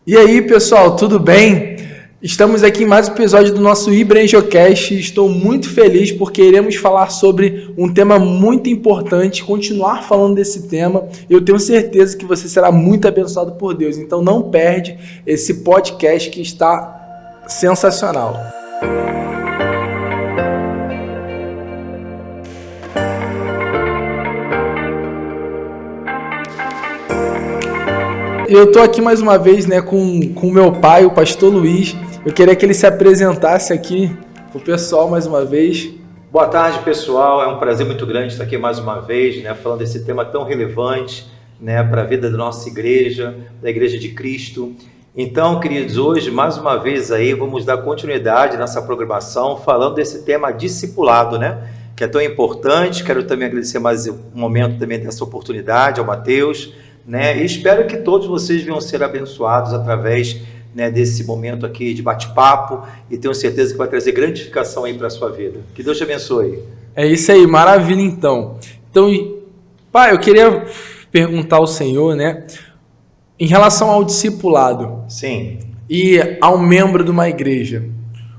E aí, pessoal, tudo bem? Estamos aqui em mais um episódio do nosso IBRENJOcast. Estou muito feliz porque iremos falar sobre um tema muito importante, continuar falando desse tema. Eu tenho certeza que você será muito abençoado por Deus, então não perde esse podcast que está sensacional. Eu estou aqui mais uma vez, com o meu pai, o pastor Luiz. Eu queria que ele se apresentasse aqui para o pessoal mais uma vez. Boa tarde, pessoal. É um prazer muito grande estar aqui mais uma vez, falando desse tema tão relevante, para a vida da nossa igreja, da Igreja de Cristo. Então, queridos, hoje, mais uma vez aí, vamos dar continuidade nessa programação, falando desse tema discipulado, que é tão importante. Quero também agradecer mais um momento também dessa oportunidade ao Mateus, e espero que todos vocês venham ser abençoados através desse momento aqui de bate-papo, e tenho certeza que vai trazer gratificação aí para a sua vida. Que Deus te abençoe. É isso aí, maravilha então. Então, pai, eu queria perguntar ao Senhor, em relação ao discipulado. Sim. E ao membro de uma igreja.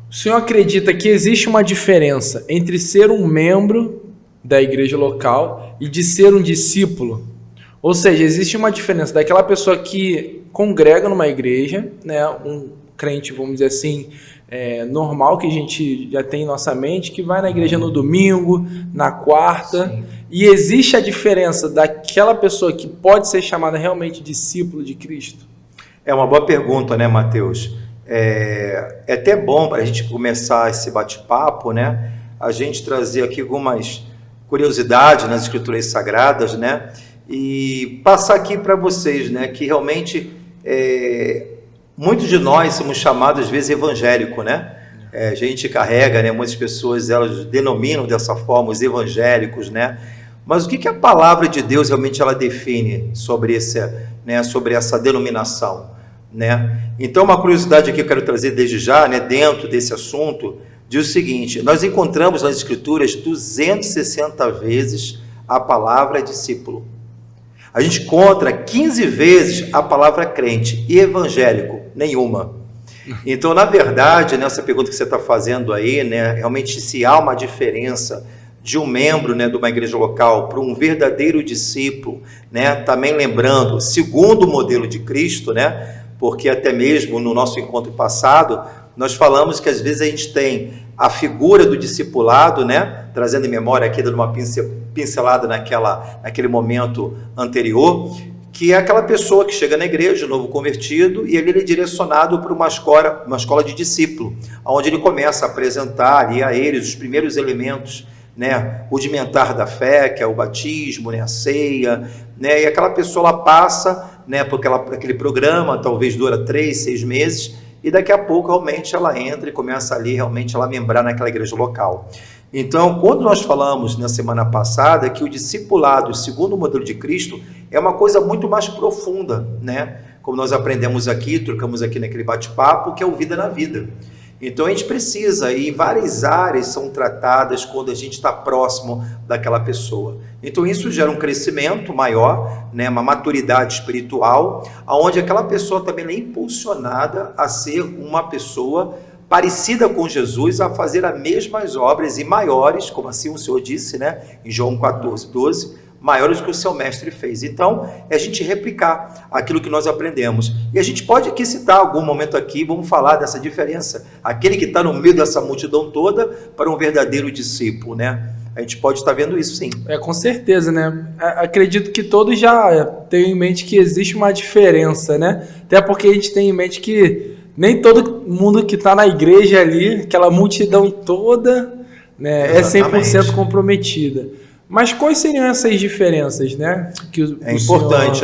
O Senhor acredita que existe uma diferença entre ser um membro da igreja local e de ser um discípulo? Ou seja, existe uma diferença daquela pessoa que congrega numa igreja, um crente, vamos dizer assim, normal, que a gente já tem em nossa mente, que vai na igreja no domingo, na quarta. Sim. E existe a diferença daquela pessoa que pode ser chamada realmente discípulo de Cristo? É uma boa pergunta, Mateus? É até bom para a gente começar esse bate-papo, a gente trazer aqui algumas curiosidades nas Escrituras Sagradas, e passar aqui para vocês, que realmente muitos de nós somos chamados às vezes evangélico, a gente carrega, muitas pessoas elas denominam dessa forma os evangélicos, mas o que a palavra de Deus realmente ela define sobre essa denominação, Então uma curiosidade aqui que eu quero trazer desde já, dentro desse assunto, diz o seguinte: nós encontramos nas Escrituras 260 vezes a palavra discípulo. A gente encontra 15 vezes a palavra crente e evangélico, nenhuma. Então, na verdade, nessa pergunta que você está fazendo aí, realmente se há uma diferença de um membro de uma igreja local para um verdadeiro discípulo, também lembrando, segundo o modelo de Cristo, porque até mesmo no nosso encontro passado, nós falamos que às vezes a gente tem a figura do discipulado, trazendo em memória aqui, dando uma pincelada naquele momento anterior, que é aquela pessoa que chega na igreja, novo convertido, e ele é direcionado para uma escola de discípulo, onde ele começa a apresentar ali a eles os primeiros elementos, rudimentar da fé, que é o batismo, a ceia, e aquela pessoa ela passa, por aquele programa, talvez dura 3, 6 meses, e daqui a pouco realmente ela entra e começa ali realmente ela membrar naquela igreja local. Então, quando nós falamos na semana passada que o discipulado, segundo o modelo de Cristo, é uma coisa muito mais profunda, como nós aprendemos aqui, trocamos aqui naquele bate-papo, que é o vida na vida. Então a gente precisa, e várias áreas são tratadas quando a gente está próximo daquela pessoa. Então isso gera um crescimento maior, uma maturidade espiritual, onde aquela pessoa também é impulsionada a ser uma pessoa parecida com Jesus, a fazer as mesmas obras e maiores, como assim o Senhor disse, em João 14:12, maiores que o seu mestre fez. Então, é a gente replicar aquilo que nós aprendemos. E a gente pode aqui citar algum momento aqui, vamos falar dessa diferença. Aquele que está no meio dessa multidão toda para um verdadeiro discípulo, A gente pode estar vendo isso, sim. Com certeza, Acredito que todos já tenham em mente que existe uma diferença, Até porque a gente tem em mente que nem todo mundo que está na igreja ali, aquela multidão toda, é 100% comprometida. Mas quais seriam essas diferenças, que é importante,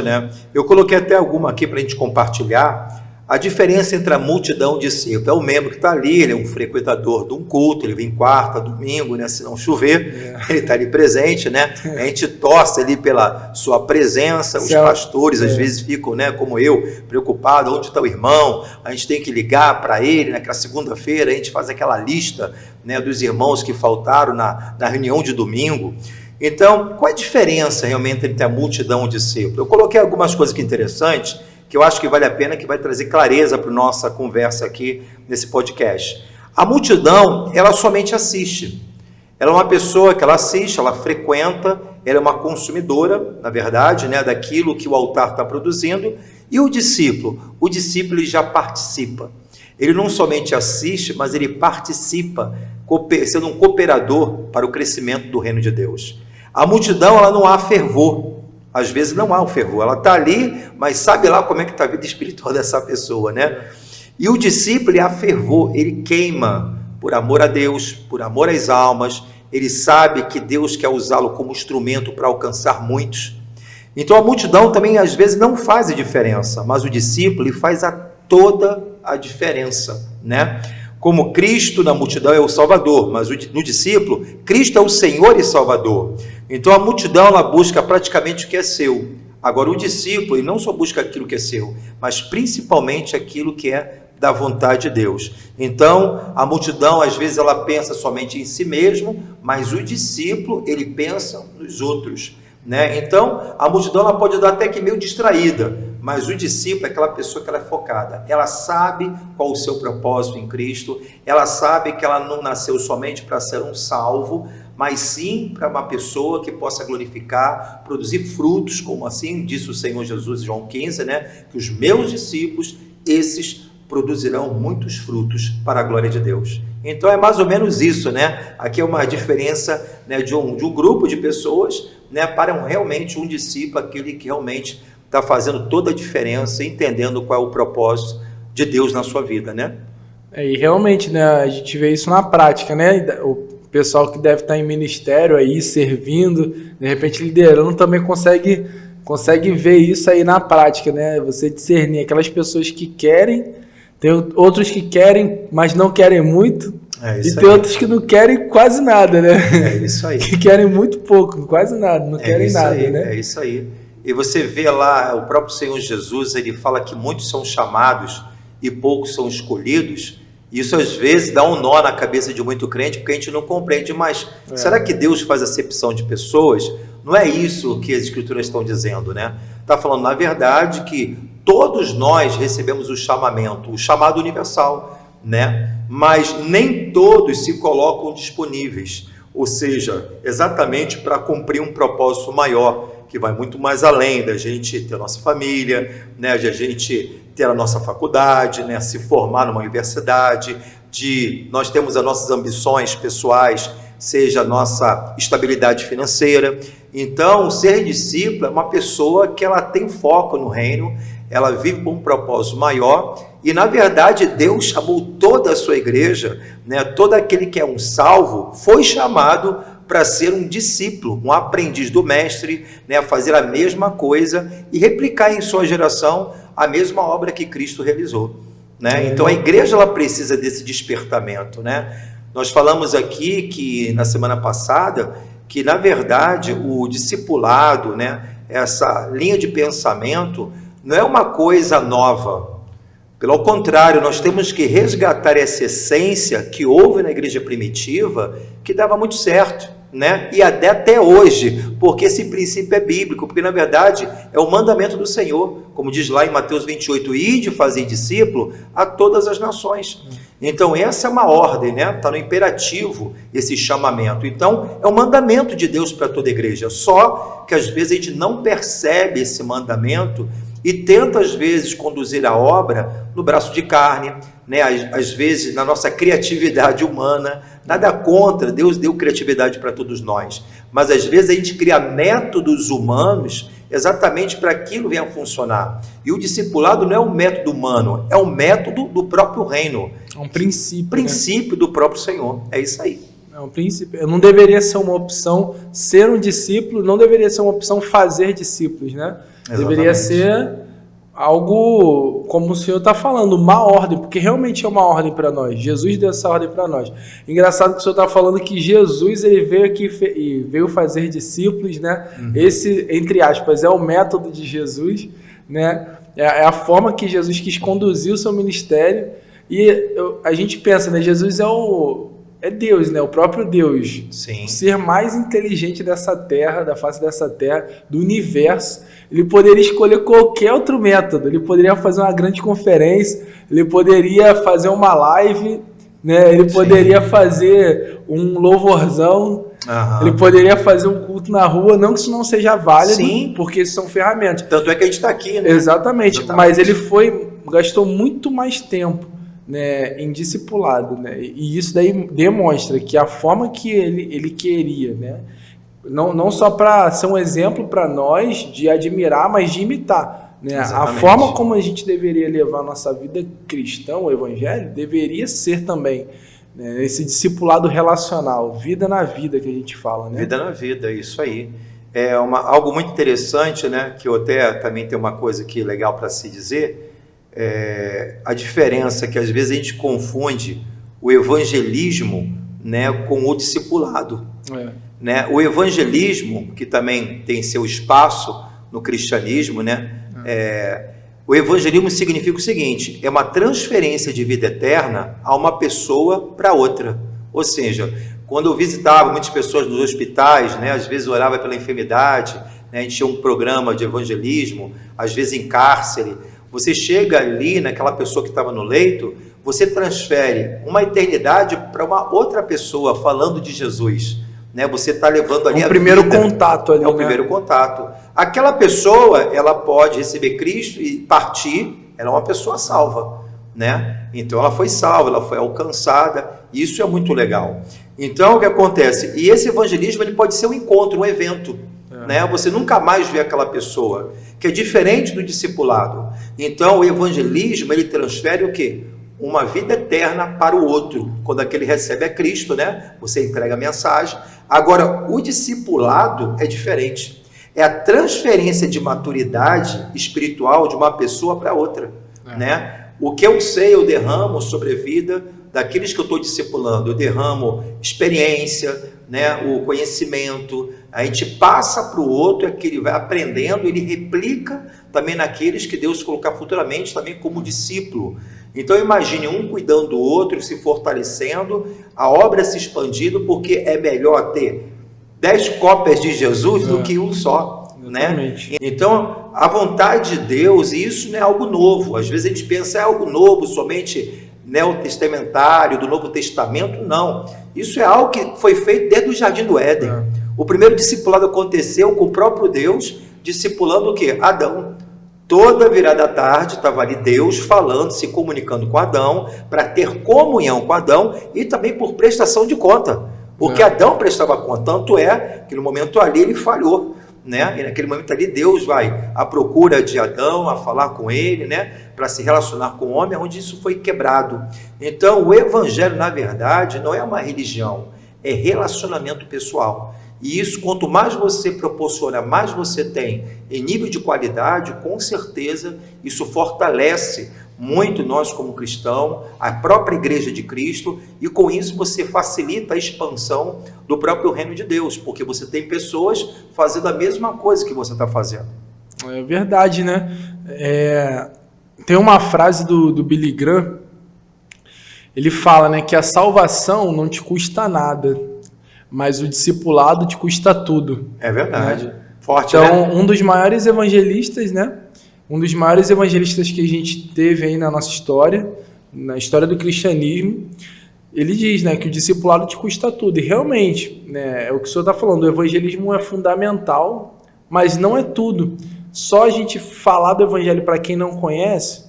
Eu coloquei até alguma aqui para a gente compartilhar. A diferença entre a multidão e o discípulo é o membro que está ali, ele é um frequentador de um culto, ele vem quarta, domingo, se não chover, ele está ali presente, A gente torce ali pela sua presença, os pastores às vezes ficam, como eu, preocupados, onde está o irmão, a gente tem que ligar para ele, naquela segunda-feira a gente faz aquela lista, dos irmãos que faltaram na reunião de domingo. Então, qual é a diferença realmente entre a multidão e o discípulo? Eu coloquei algumas coisas que interessantes, que eu acho que vale a pena, que vai trazer clareza para a nossa conversa aqui nesse podcast. A multidão, ela somente assiste. Ela é uma pessoa que ela assiste, ela frequenta, ela é uma consumidora, na verdade, né, daquilo que o altar está produzindo. E o discípulo ele já participa. Ele não somente assiste, mas ele participa, sendo um cooperador para o crescimento do reino de Deus. A multidão, ela não há fervor. Às vezes não há o fervor. Ela está ali, mas sabe lá como é que está a vida espiritual dessa pessoa, né? E o discípulo, ele há fervor, ele queima por amor a Deus, por amor às almas. Ele sabe que Deus quer usá-lo como instrumento para alcançar muitos. Então a multidão também às vezes não faz a diferença, mas o discípulo, ele faz toda a diferença, né? Como Cristo na multidão é o Salvador, mas no discípulo, Cristo é o Senhor e Salvador. Então a multidão, ela busca praticamente o que é seu. Agora o discípulo, ele não só busca aquilo que é seu, mas principalmente aquilo que é da vontade de Deus. Então a multidão às vezes ela pensa somente em si mesmo, mas o discípulo, ele pensa nos outros, né? Então a multidão, ela pode dar até que meio distraída, mas o discípulo é aquela pessoa que ela é focada, ela sabe qual o seu propósito em Cristo, ela sabe que ela não nasceu somente para ser um salvo, mas sim para uma pessoa que possa glorificar, produzir frutos, como assim disse o Senhor Jesus em João 15, né? Que os meus discípulos, esses produzirão muitos frutos para a glória de Deus. Então é mais ou menos isso, né? Aqui é uma diferença, né, de um grupo de pessoas, né, para realmente um discípulo, aquele que realmente está fazendo toda a diferença, entendendo qual é o propósito de Deus na sua vida, né? E realmente, né, a gente vê isso na prática, né? O pessoal que deve estar em ministério aí, servindo, de repente liderando, também consegue ver isso aí na prática, né? Você discernir aquelas pessoas que querem, tem outros que querem, mas não querem muito, e tem outros que não querem quase nada, né? É isso aí. Que querem muito pouco, quase nada, não querem nada, aí, né? É isso aí. E você vê lá, o próprio Senhor Jesus, ele fala que muitos são chamados e poucos são escolhidos. Isso às vezes dá um nó na cabeça de muito crente, porque a gente não compreende, mas será que Deus faz acepção de pessoas? Não é isso que as Escrituras estão dizendo, né? Está falando, na verdade, que todos nós recebemos o chamamento, o chamado universal, né? Mas nem todos se colocam disponíveis, ou seja, exatamente para cumprir um propósito maior, que vai muito mais além da gente ter a nossa família, né, de a gente ter a nossa faculdade, né, se formar numa universidade, de nós temos as nossas ambições pessoais, seja a nossa estabilidade financeira. Então, ser discípulo é uma pessoa que ela tem foco no reino, ela vive com um propósito maior, e na verdade Deus chamou toda a sua igreja, né, todo aquele que é um salvo, foi chamado para ser um discípulo, um aprendiz do mestre, né, a fazer a mesma coisa e replicar em sua geração a mesma obra que Cristo realizou, né? Então a igreja, ela precisa desse despertamento, né? Nós falamos aqui que na semana passada que na verdade o discipulado, né, essa linha de pensamento não é uma coisa nova. Pelo contrário, nós temos que resgatar essa essência que houve na igreja primitiva, que dava muito certo, né? E até hoje, porque esse princípio é bíblico, porque na verdade é o mandamento do Senhor, como diz lá em Mateus 28, ide fazer discípulo a todas as nações. Então essa é uma ordem, né? Está no imperativo esse chamamento. Então é um mandamento de Deus para toda a igreja, só que às vezes a gente não percebe esse mandamento e tenta às vezes conduzir a obra no braço de carne, né? Às vezes na nossa criatividade humana. Nada contra, Deus deu criatividade para todos nós, mas às vezes a gente cria métodos humanos exatamente para aquilo venha a funcionar. E o discipulado não é um método humano, é um método do próprio reino. É um princípio. Princípio, né? Do próprio Senhor. É isso aí. É um princípio. Não deveria ser uma opção ser um discípulo, não deveria ser uma opção fazer discípulos, né? Exatamente. Deveria ser algo, como o Senhor está falando, uma ordem, porque realmente é uma ordem para nós. Jesus deu essa ordem para nós. Engraçado que o Senhor está falando que Jesus, ele veio aqui e veio fazer discípulos, né? Esse, entre aspas, é o método de Jesus, né? É a forma que Jesus quis conduzir o seu ministério. E a gente pensa, né? Jesus é o é Deus, né? O próprio Deus. Sim. O ser mais inteligente dessa terra, da face dessa terra, do universo. Ele poderia escolher qualquer outro método. Ele poderia fazer uma grande conferência, ele poderia fazer uma live, né? Ele poderia fazer um louvorzão, ele poderia fazer um culto na rua. Não que isso não seja válido, sim, porque isso são ferramentas. Tanto é que a gente está aqui, né? Exatamente. Mas ele gastou muito mais tempo, né, em discipulado, né? E isso daí demonstra que a forma que ele queria, né, não só para ser um exemplo para nós de admirar, mas de imitar, né? A forma como a gente deveria levar a nossa vida cristã, o evangelho, deveria ser também, né, esse discipulado relacional, vida na vida que a gente fala, né? Vida na vida, isso aí. É algo muito interessante, né, que eu até também tem uma coisa aqui legal para se dizer, a diferença que às vezes a gente confunde o evangelismo, né, com o discipulado. Né? O evangelismo, que também tem seu espaço no cristianismo, né? O evangelismo significa o seguinte: é uma transferência de vida eterna a uma pessoa para outra. Ou seja, quando eu visitava muitas pessoas nos hospitais, né, às vezes orava pela enfermidade, né, a gente tinha um programa de evangelismo, às vezes em cárcere. Você chega ali naquela pessoa que estava no leito, você transfere uma eternidade para uma outra pessoa falando de Jesus, né? Você está levando ali o primeiro vida. Contato ali, é o primeiro contato. Aquela pessoa, ela pode receber Cristo e partir, ela é uma pessoa salva, né? Então ela foi salva, ela foi alcançada, isso é muito legal. Então o que acontece? E esse evangelismo, ele pode ser um encontro, um evento, né? Você nunca mais vê aquela pessoa, que é diferente do discipulado. Então o evangelismo, ele transfere o quê? Uma vida eterna para o outro. Quando aquele recebe a Cristo, né? Você entrega a mensagem. Agora, o discipulado é diferente. É a transferência de maturidade espiritual de uma pessoa para outra, né? O que eu sei, eu derramo sobre a vida daqueles que eu estou discipulando. Eu derramo experiência, né? O conhecimento. A gente passa para o outro, é que ele vai aprendendo, ele replica também naqueles que Deus colocar futuramente também como discípulo. Então imagine um cuidando do outro, se fortalecendo, a obra se expandindo, porque é melhor ter 10 cópias de Jesus do que um só, né? Então a vontade de Deus, e isso não é algo novo. Às vezes a gente pensa, é algo novo, somente neotestamentário, do Novo Testamento. Não, isso é algo que foi feito desde o Jardim do Éden. O primeiro discipulado aconteceu com o próprio Deus, discipulando o quê? Adão. Toda virada à tarde estava ali Deus falando, se comunicando com Adão, para ter comunhão com Adão e também por prestação de conta. Porque Adão prestava conta, tanto é que no momento ali ele falhou, né? E naquele momento ali Deus vai à procura de Adão, a falar com ele, né? Para se relacionar com o homem, onde isso foi quebrado. Então o evangelho, na verdade, não é uma religião, é relacionamento pessoal. E isso, quanto mais você proporciona, mais você tem em nível de qualidade, com certeza isso fortalece muito nós como cristão, a própria igreja de Cristo, e com isso você facilita a expansão do próprio reino de Deus, porque você tem pessoas fazendo a mesma coisa que você está fazendo. É verdade, né? Tem uma frase do Billy Graham, ele fala, né, que a salvação não te custa nada, mas o discipulado te custa tudo. É verdade. Né? Forte, então, né? um dos maiores evangelistas, né? Um dos maiores evangelistas que a gente teve aí na nossa história, na história do cristianismo, ele diz, né, que o discipulado te custa tudo. E realmente, né, é o que o senhor está falando, o evangelismo é fundamental, mas não é tudo. Só a gente falar do evangelho para quem não conhece,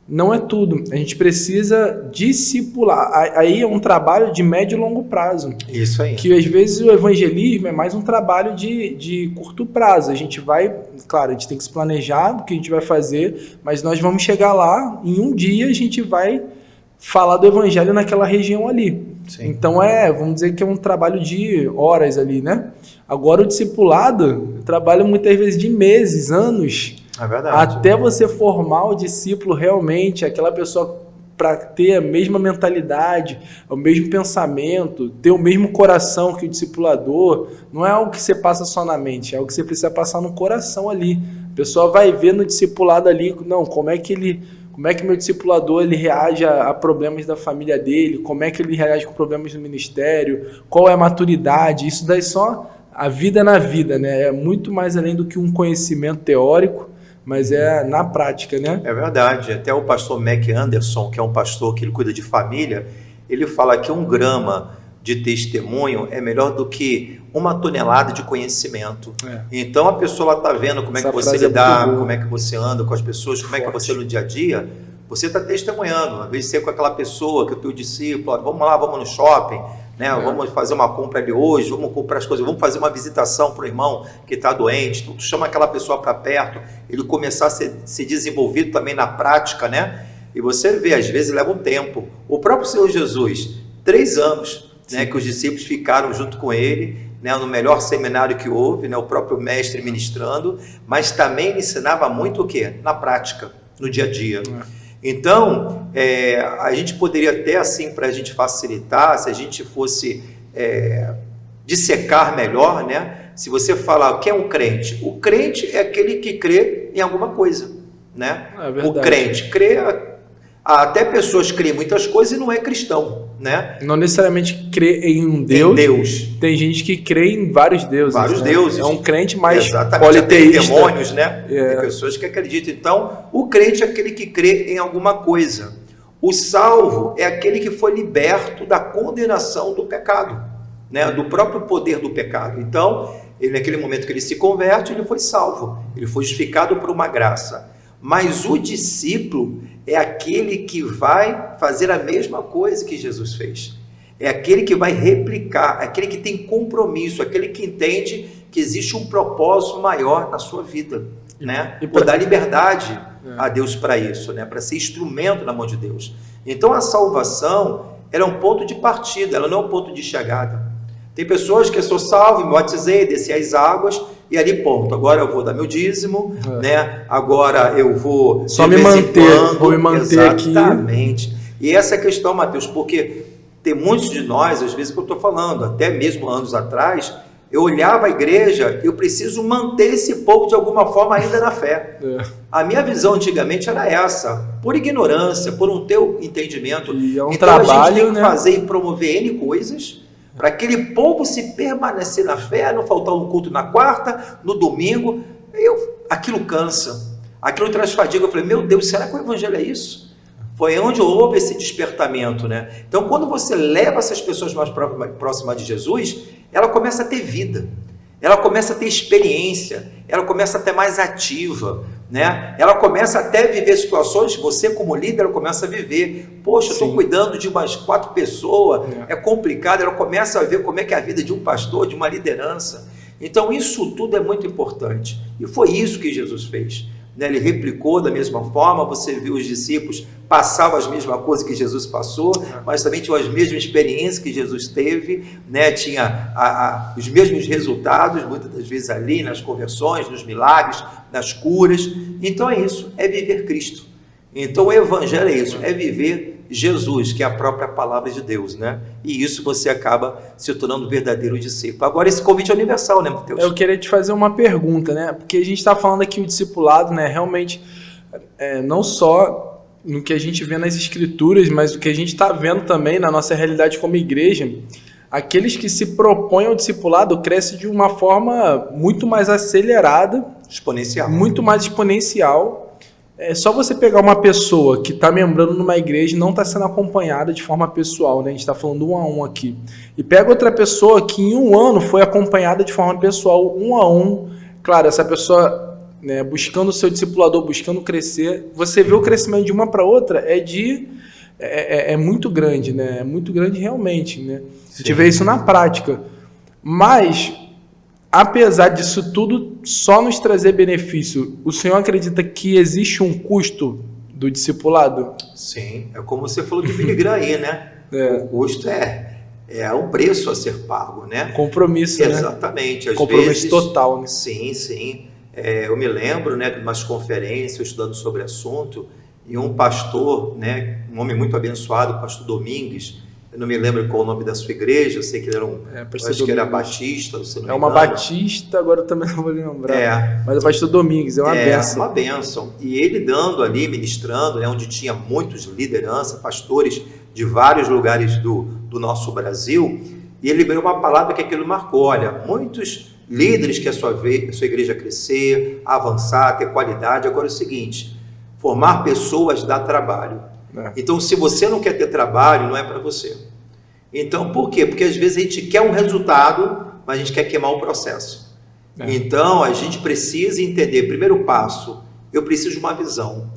não é tudo. A gente precisa discipular. Aí é um trabalho de médio e longo prazo. Isso aí. Que às vezes o evangelismo é mais um trabalho de curto prazo. A gente vai, claro, a gente tem que se planejar do que a gente vai fazer, mas nós vamos chegar lá, em um dia a gente vai falar do evangelho naquela região ali. Sim. Então vamos dizer que é um trabalho de horas ali, né? Agora o discipulado trabalha muitas vezes de meses, anos. É verdade. Até você formar o discípulo realmente, aquela pessoa para ter a mesma mentalidade, o mesmo pensamento, ter o mesmo coração que o discipulador, não é algo que você passa só na mente, é algo que você precisa passar no coração ali. A pessoa vai ver no discipulado ali, não, como é que ele como é que meu discipulador ele reage a problemas da família dele, como é que ele reage com problemas no ministério, qual é a maturidade, isso daí só a vida na vida, né? É muito mais além do que um conhecimento teórico, mas é na prática, né? É verdade. Até o pastor Mac Anderson, que é um pastor que ele cuida de família, ele fala que 1 grama de testemunho é melhor do que 1 tonelada de conhecimento. Então a pessoa está vendo como é que você lidar, como é que você anda com as pessoas, como é que você no dia a dia, você está testemunhando. Às vezes você é com aquela pessoa que é o teu discípulo, vamos lá, vamos no shopping, né? Vamos fazer uma compra ali hoje, vamos comprar as coisas, vamos fazer uma visitação para o irmão que está doente. Então, tu chama aquela pessoa para perto, ele começar a ser desenvolvido também na prática, né? E você vê, às vezes leva um tempo. O próprio Senhor Jesus, 3 anos, né, que os discípulos ficaram junto com ele, né, no melhor seminário que houve, né, o próprio mestre ministrando, mas também ele ensinava muito o quê? Na prática, no dia a dia. Então, a gente poderia até assim, para a gente facilitar, se a gente fosse dissecar melhor, né? Se você falar o que é um crente, o crente é aquele que crê em alguma coisa, né? O crente crê, até pessoas creem em muitas coisas e não é cristão, né? Não necessariamente crê em um Deus. Em Deus. Tem gente que crê em vários deuses. Vários né? deuses. É um crente mais politeísta. Tem demônios, né? É. Tem pessoas que acreditam. Então, o crente é aquele que crê em alguma coisa. O salvo é aquele que foi liberto da condenação do pecado, né? Do próprio poder do pecado. Então, ele, naquele momento que ele se converte, ele foi salvo. Ele foi justificado por uma graça. Mas o discípulo é aquele que vai fazer a mesma coisa que Jesus fez. É aquele que vai replicar, aquele que tem compromisso, aquele que entende que existe um propósito maior na sua vida, né? E dar liberdade a Deus para isso, né? Para ser instrumento na mão de Deus. Então a salvação, ela é um ponto de partida, ela não é um ponto de chegada. Tem pessoas que eu sou salvo, me batizei, desci as águas e ali ponto. Agora eu vou dar meu dízimo, né? Agora eu vou só me manter, vou me manter aqui. Exatamente. E essa é a questão, Mateus, porque tem muitos de nós, às vezes que eu estou falando, até mesmo anos atrás, eu olhava a igreja, eu preciso manter esse povo de alguma forma ainda na fé. A minha visão antigamente era essa, por ignorância, por um teu entendimento. E é um então trabalho, a gente tem que né? fazer e promover N coisas, para aquele povo se permanecer na fé, não faltar um culto na quarta, no domingo. Aquilo cansa, aquilo traz fadiga. Eu falei, meu Deus, será que o evangelho é isso? Foi onde houve esse despertamento, né? Então, quando você leva essas pessoas mais próximas de Jesus, ela começa a ter vida, ela começa a ter experiência, ela começa a ter mais ativa, né? Ela começa até a viver situações, você como líder começa a viver, poxa, eu estou cuidando de umas 4 pessoas, é complicado, ela começa a ver como é que é a vida de um pastor, de uma liderança. Então isso tudo é muito importante, e foi isso que Jesus fez, né? Ele replicou da mesma forma, você viu os discípulos passavam as mesmas coisas que Jesus passou, mas também tinham as mesmas experiências que Jesus teve, né? Tinha os mesmos resultados, muitas das vezes ali, nas conversões, nos milagres, nas curas. Então é isso, é viver Cristo. Então o evangelho é isso, é viver Jesus, que é a própria palavra de Deus, né? E isso você acaba se tornando um verdadeiro discípulo. Agora esse convite é universal, né, Mateus? Eu queria te fazer uma pergunta, né? Porque a gente está falando aqui o discipulado, né? Realmente, não só no que a gente vê nas escrituras, mas o que a gente está vendo também na nossa realidade como igreja, aqueles que se propõem ao discipulado crescem de uma forma muito mais acelerada, exponencial, muito mais exponencial. É só você pegar uma pessoa que está membrando numa igreja e não está sendo acompanhada de forma pessoal, né? A gente está falando 1 a 1 aqui. E pega outra pessoa que em 1 ano foi acompanhada de forma pessoal, 1 a 1. Claro, essa pessoa, né, buscando o seu discipulador, buscando crescer, você vê o crescimento de uma para outra é muito grande, né? É muito grande realmente, né? A gente vê isso na prática. Mas, apesar disso tudo só nos trazer benefício, o senhor acredita que existe um custo do discipulado? Sim, é como você falou de Billy Graham aí, né? O custo é um preço a ser pago, né? Compromisso, exatamente. Né? Compromisso total, né? Sim, sim. Eu me lembro, né, de umas conferências estudando sobre o assunto, e um pastor, né, um homem muito abençoado, o pastor Domingues, Eu não me lembro qual o nome da sua igreja, eu sei que ele era acho que era batista, se não me uma engano. batista, agora eu também não vou lembrar. Mas é o pastor Domingues, é uma bênção. Uma bênção. E ele dando ali, ministrando, né, onde tinha muitos lideranças, pastores de vários lugares do nosso Brasil, e ele veio uma palavra que aquilo marcou. Olha, muitos líderes que a sua igreja crescer, avançar, ter qualidade. Agora é o seguinte, formar pessoas dá trabalho. Então, se você não quer ter trabalho, não é para você. Então, por quê? Porque às vezes a gente quer um resultado, mas a gente quer queimar o processo. Então, a gente precisa entender, primeiro passo, eu preciso de uma visão.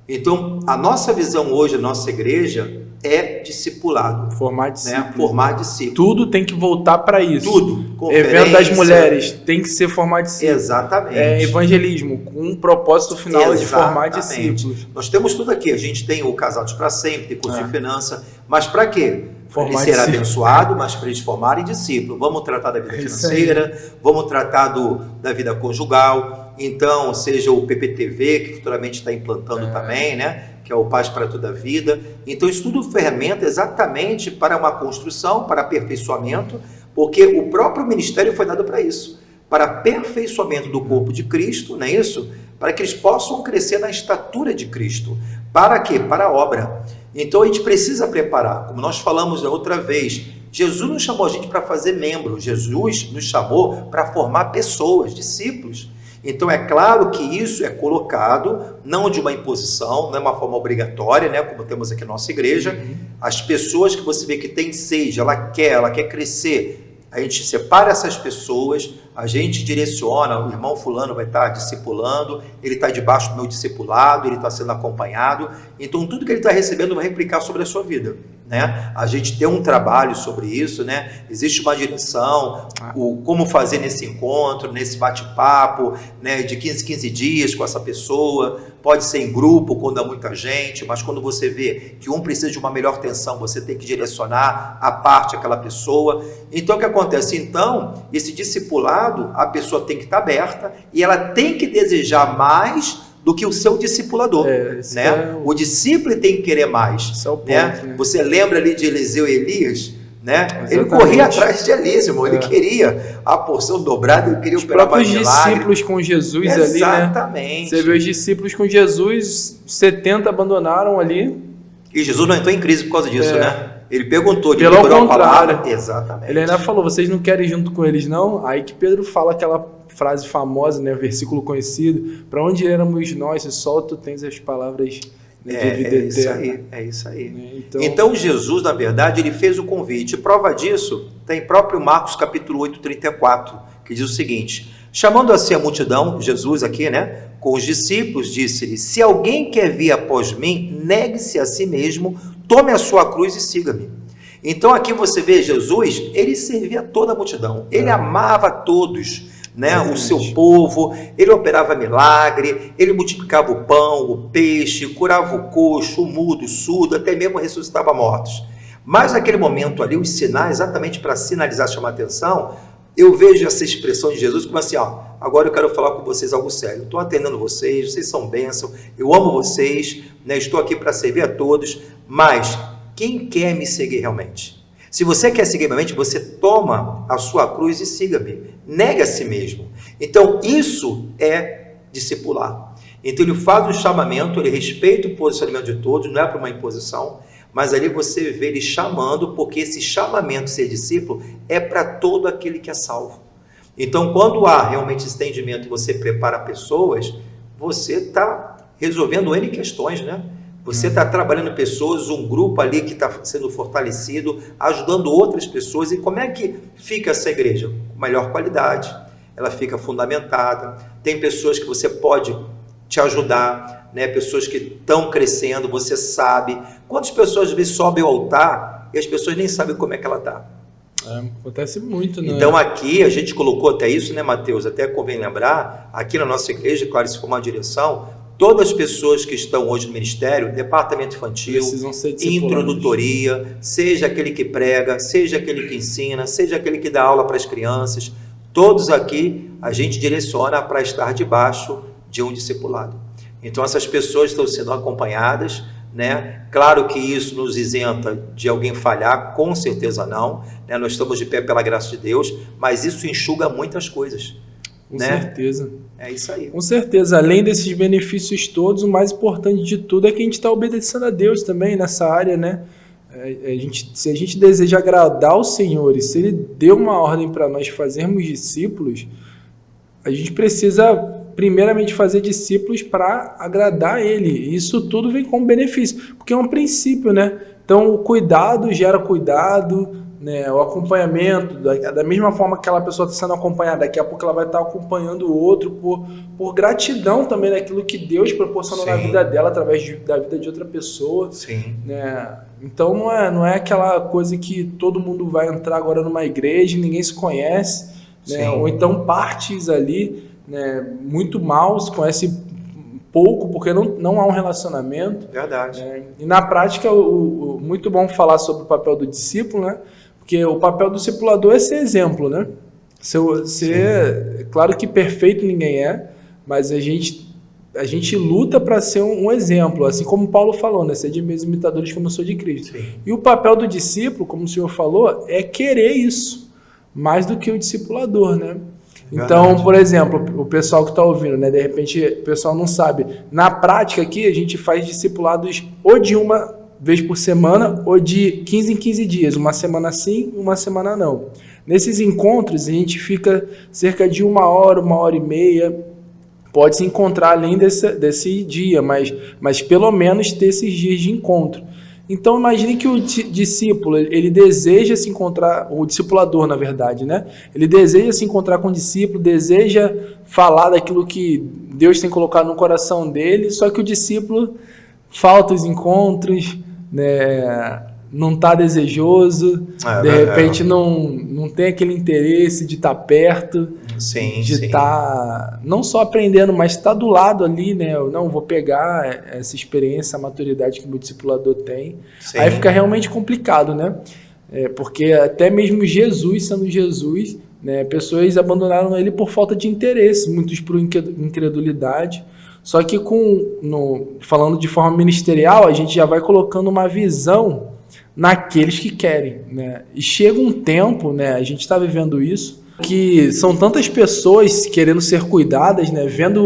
Então, a nossa visão hoje, a nossa igreja, é discipulado. Formar discípulos. Né? Formar discípulos. Tudo tem que voltar para isso. Tudo. Evento das mulheres tem que ser formar discípulos. Exatamente. Evangelismo, com um propósito final de formar discípulos. Nós temos tudo aqui. A gente tem o Casados para Sempre, tem curso de finança. Mas para quê? Para ele ser abençoado, mas para eles formarem discípulos. Vamos tratar da vida financeira, vamos tratar da vida conjugal. Então, seja o PPTV, que futuramente está implantando também, né? Que é o Paz para Toda a Vida. Então, isso tudo ferramenta exatamente para uma construção, para aperfeiçoamento, porque o próprio ministério foi dado para isso, para aperfeiçoamento do corpo de Cristo, não é isso? Para que eles possam crescer na estatura de Cristo. Para quê? Para a obra. Então, a gente precisa preparar. Como nós falamos da outra vez, Jesus não chamou a gente para fazer membro, Jesus nos chamou para formar pessoas, discípulos. Então, é claro que isso é colocado, não de uma imposição, não é uma forma obrigatória, né, como temos aqui na nossa igreja. As pessoas que você vê que tem sede, ela quer crescer, a gente separa essas pessoas, a gente direciona, o irmão fulano vai estar discipulando, ele está debaixo do meu discipulado, ele está sendo acompanhado, então tudo que ele está recebendo vai replicar sobre a sua vida, né? A gente tem um trabalho sobre isso, né? Existe uma direção, como fazer nesse encontro, nesse bate-papo, né? De 15 dias com essa pessoa, pode ser em grupo, quando há muita gente, mas quando você vê que um precisa de uma melhor atenção, você tem que direcionar a parte aquela pessoa. Então, o que acontece? Então, esse discipulado, a pessoa tem que estar aberta e ela tem que desejar mais do que o seu discipulador, né? O discípulo tem que querer mais, né? Você lembra ali de Eliseu e Elias, né? Exatamente. Ele corria atrás de Elísimo, ele queria a porção dobrada, ele queria os próprios discípulos com Jesus. Exatamente. Ali, né? Você vê os discípulos com Jesus, 70 abandonaram ali. E Jesus não entrou em crise por causa disso, né? Ele perguntou, ele pelo contrário. Exatamente. Ele ainda falou, vocês não querem ir junto com eles, não? Aí que Pedro fala aquela frase famosa, né? Versículo conhecido, para onde éramos nós, se só tu tens as palavras, né, de vida eterna. É isso aí. Então Jesus, na verdade, ele fez o convite. Prova disso tem próprio Marcos capítulo 8, 34, que diz o seguinte: chamando assim a multidão, Jesus aqui, né, com os discípulos, disse-lhe: se alguém quer vir após mim, negue-se a si mesmo, tome a sua cruz e siga-me. Então aqui você vê Jesus, ele servia toda a multidão, ele amava todos, né, o seu povo, ele operava milagre, ele multiplicava o pão, o peixe, curava o coxo, o mudo, o surdo, até mesmo ressuscitava mortos. Mas naquele momento ali, os sinais, exatamente para sinalizar, chamar atenção, eu vejo essa expressão de Jesus como assim, ó, agora eu quero falar com vocês algo sério, estou atendendo vocês, vocês são bênção, eu amo vocês, né, estou aqui para servir a todos, mas quem quer me seguir realmente? Se você quer seguir realmente, você toma a sua cruz e siga-me, nega a si mesmo. Então isso é discipular. Então ele faz um chamamento, ele respeita o posicionamento de todos, não é para uma imposição, mas ali você vê ele chamando, porque esse chamamento, ser discípulo, é para todo aquele que é salvo. Então, quando há realmente esse entendimento e você prepara pessoas, você está resolvendo N questões, né? Você está trabalhando pessoas, um grupo ali que está sendo fortalecido, ajudando outras pessoas. E como é que fica essa igreja? Com melhor qualidade, ela fica fundamentada. Tem pessoas que você pode te ajudar, né? Pessoas que estão crescendo, você sabe. Quantas pessoas às vezes sobem ao altar e as pessoas nem sabem como é que ela está? Acontece muito, né? Então aqui a gente colocou até isso, né, Mateus? Até convém lembrar, aqui na nossa igreja, claro, isso foi uma direção, todas as pessoas que estão hoje no ministério, departamento infantil, introdutoria, seja aquele que prega, seja aquele que ensina, seja aquele que dá aula para as crianças, todos aqui a gente direciona para estar debaixo de um discipulado. Então essas pessoas estão sendo acompanhadas, né? Claro que isso nos isenta de alguém falhar, com certeza não, né? Nós estamos de pé pela graça de Deus, mas isso enxuga muitas coisas. Com né? certeza. É isso aí. Com certeza. Além desses benefícios todos, o mais importante de tudo é que a gente está obedecendo a Deus também nessa área, né? Se a gente deseja agradar o Senhor e se Ele deu uma ordem para nós fazermos discípulos, a gente precisa primeiramente fazer discípulos para agradar Ele. E isso tudo vem como benefício, porque é um princípio, né? Então, o cuidado gera cuidado, né? O acompanhamento, da mesma forma que aquela pessoa está sendo acompanhada, daqui a pouco ela vai estar acompanhando o outro por gratidão também daquilo que Deus proporcionou na vida dela através da vida de outra pessoa. Sim. Né? Então, não é aquela coisa que todo mundo vai entrar agora numa igreja e ninguém se conhece, né? Ou então partes ali, né, muito mal, se conhece pouco, porque não há um relacionamento. Verdade. Né? E na prática, muito bom falar sobre o papel do discípulo, né? Porque o papel do discipulador é ser exemplo, né? Claro que perfeito ninguém é, mas a gente luta para ser um exemplo, assim como Paulo falou, né? Ser de meus imitadores como eu sou de Cristo. Sim. E o papel do discípulo, como o senhor falou, é querer isso, mais do que o discipulador, né? Então, verdade. Por exemplo, o pessoal que está ouvindo, né? De repente o pessoal não sabe. Na prática aqui, a gente faz discipulados ou de uma vez por semana ou de 15 em 15 dias. Uma semana sim, uma semana não. Nesses encontros, a gente fica cerca de 1 hora e meia. Pode se encontrar além desse dia, mas pelo menos ter esses dias de encontro. Então, imagine que o discípulo, ele deseja se encontrar, o discipulador, na verdade, né? Ele deseja se encontrar com o discípulo, deseja falar daquilo que Deus tem colocado no coração dele, só que o discípulo falta os encontros, né? Não está desejoso, de repente não tem aquele interesse de estar perto, de estar não só aprendendo, mas estar do lado ali, né? Eu não vou pegar essa experiência, a maturidade que o meu discipulador tem. Sim. Aí fica realmente complicado, né? Porque até mesmo Jesus, sendo Jesus, né, pessoas abandonaram ele por falta de interesse, muitos por incredulidade. Só que falando de forma ministerial, a gente já vai colocando uma visão naqueles que querem, né? E chega um tempo, né, a gente está vivendo isso, que são tantas pessoas querendo ser cuidadas, né, vendo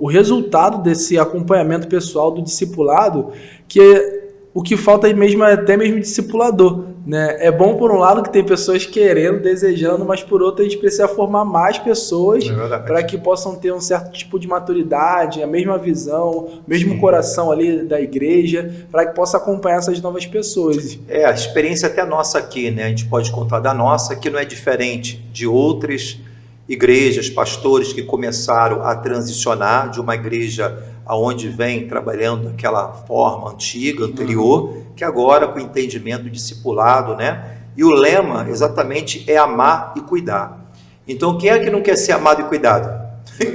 o resultado desse acompanhamento pessoal do discipulado, que o que falta mesmo é até mesmo discipulador, né? É bom por um lado que tem pessoas querendo, desejando, mas por outro a gente precisa formar mais pessoas para que possam ter um certo tipo de maturidade, a mesma visão, o mesmo coração ali da igreja, para que possa acompanhar essas novas pessoas. A experiência até nossa aqui, né? A gente pode contar da nossa, que não é diferente de outras igrejas, pastores que começaram a transicionar de uma igreja aonde vem trabalhando daquela forma antiga, anterior, que agora com o entendimento discipulado, né? E o lema exatamente é amar e cuidar. Então quem é que não quer ser amado e cuidado?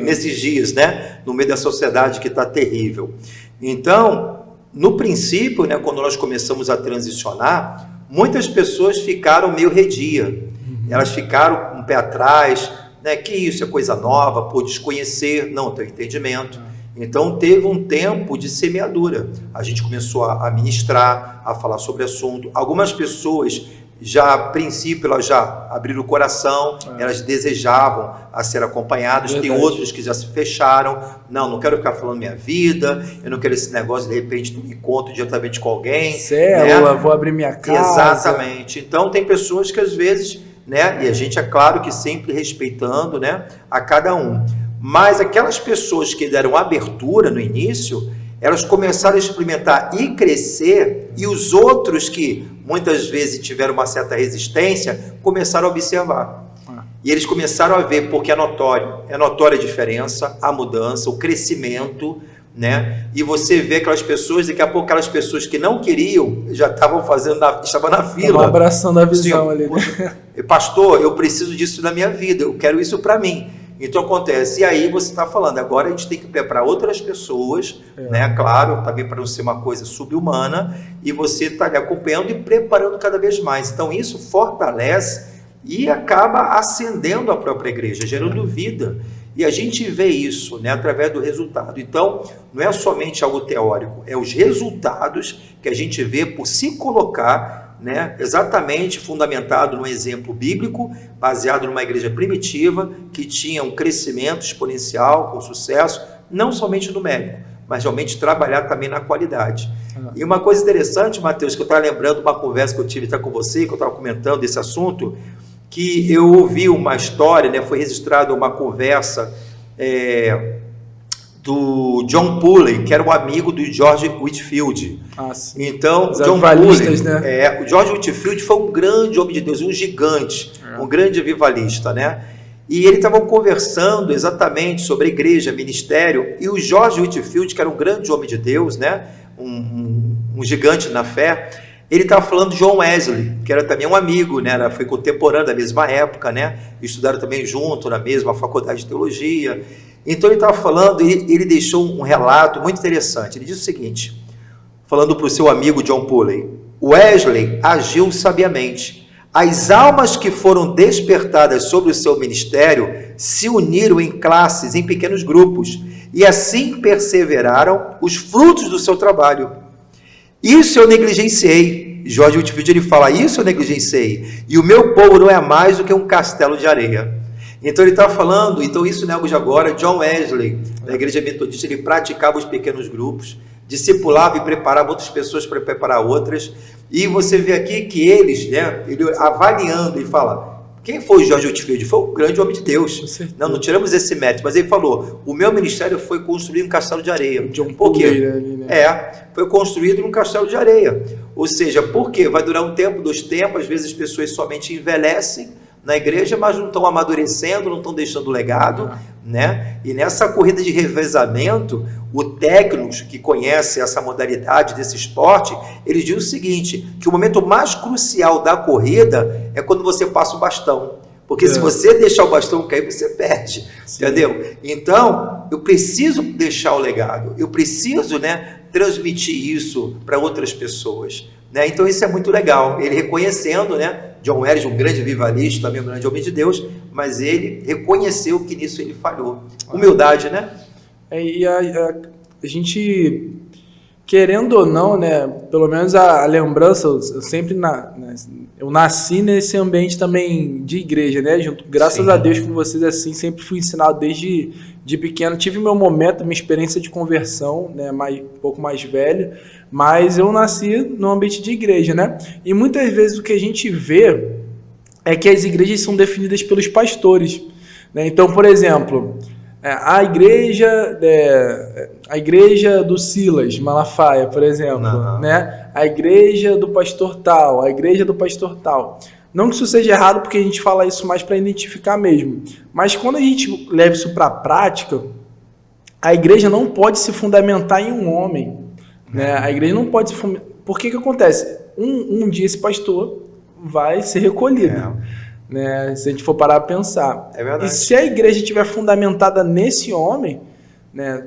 Nesses dias, né? No meio da sociedade que está terrível. Então, no princípio, né, quando nós começamos a transicionar, muitas pessoas ficaram meio redia. Elas ficaram com um pé atrás, né? Que isso é coisa nova, por desconhecer, não ter entendimento. Então teve um tempo de semeadura, a gente começou a ministrar, a falar sobre o assunto. Algumas pessoas já a princípio elas já abriram o coração, elas desejavam a ser acompanhadas. Verdade. Tem outros que já se fecharam, não quero ficar falando minha vida, eu não quero esse negócio de repente de um encontro diretamente com alguém, célula, né? Vou abrir minha casa. Exatamente, então tem pessoas que às vezes, né, e a gente é claro que sempre respeitando, né, a cada um. Mas aquelas pessoas que deram abertura no início, elas começaram a experimentar e crescer, e os outros que muitas vezes tiveram uma certa resistência, começaram a observar. E eles começaram a ver, porque é notória a diferença, a mudança, o crescimento, né? E você vê aquelas pessoas, daqui a pouco aquelas pessoas que não queriam, já estavam estavam na fila. Uma abraçando a visão ali. Né? Pastor, eu preciso disso na minha vida, eu quero isso para mim. Então acontece, e aí você está falando, agora a gente tem que preparar outras pessoas, né? Claro, também para não ser uma coisa subhumana, e você está acompanhando e preparando cada vez mais. Então isso fortalece e acaba acendendo a própria igreja, gerando vida. E a gente vê isso, né, através do resultado. Então, não é somente algo teórico, é os resultados que a gente vê por se colocar, né, exatamente fundamentado no exemplo bíblico, baseado numa igreja primitiva, que tinha um crescimento exponencial, com sucesso, não somente numérico, mas realmente trabalhar também na qualidade. E uma coisa interessante, Mateus, que eu estava lembrando uma conversa que eu tive com você, que eu estava comentando desse assunto, que eu ouvi uma história, né, foi registrada uma conversa do John Pulley, que era um amigo do George Whitefield. Então, John Pulley, né? O George Whitefield foi um grande homem de Deus, um gigante, um grande avivalista, né? E eles estavam conversando exatamente sobre a igreja, ministério, e o George Whitefield, que era um grande homem de Deus, né, um gigante na fé, ele estava falando de John Wesley, que era também um amigo, né, foi contemporâneo da mesma época, né, estudaram também junto na mesma faculdade de teologia. Então ele estava falando, e ele deixou um relato muito interessante. Ele disse o seguinte, falando para o seu amigo John Pulley: Wesley agiu sabiamente. As almas que foram despertadas sobre o seu ministério se uniram em classes, em pequenos grupos, e assim perseveraram os frutos do seu trabalho. Isso eu negligenciei. George Whitefield, ele fala, isso eu negligenciei, e o meu povo não é mais do que um castelo de areia. Então ele está falando, então isso não é algo de agora. John Wesley, na igreja metodista, ele praticava os pequenos grupos, discipulava e preparava outras pessoas para preparar outras, e você vê aqui que eles, né, ele avaliando, ele fala, quem foi o George Whitefield? Foi um grande homem de Deus, não tiramos esse mérito, mas ele falou, o meu ministério foi construído em um castelo de areia. Por quê? Foi construído num castelo de areia, ou seja, por quê? Vai durar um tempo, 2 tempos, às vezes as pessoas somente envelhecem na igreja, mas não estão amadurecendo, não estão deixando legado, né? E nessa corrida de revezamento, o técnico que conhece essa modalidade desse esporte, ele diz o seguinte, que o momento mais crucial da corrida é quando você passa o bastão, porque se você deixar o bastão cair, você perde, entendeu? Então, eu preciso deixar o legado, eu preciso, né, transmitir isso para outras pessoas, né? Então isso é muito legal, ele reconhecendo, né, John Wesley, um grande vivalista, também um grande homem de Deus, mas ele reconheceu que nisso ele falhou. Humildade, né? E a gente, querendo ou não, né, pelo menos a lembrança, eu sempre eu nasci nesse ambiente também de igreja, né, graças a Deus com vocês, assim, sempre fui ensinado desde de pequeno, tive meu momento, minha experiência de conversão, né, um pouco mais velho, mas eu nasci no ambiente de igreja, né, e muitas vezes o que a gente vê é que as igrejas são definidas pelos pastores, né, então, por exemplo, a igreja do Silas Malafaia, por exemplo, né? A igreja do pastor tal, a igreja do pastor tal. Não que isso seja errado, porque a gente fala isso mais para identificar mesmo. Mas quando a gente leva isso para a prática, a igreja não pode se fundamentar em um homem, né? A igreja não pode se fundamentar. Por que acontece? Um dia esse pastor vai ser recolhido. Né, se a gente for parar a pensar. É verdade. E se a igreja estiver fundamentada nesse homem, né,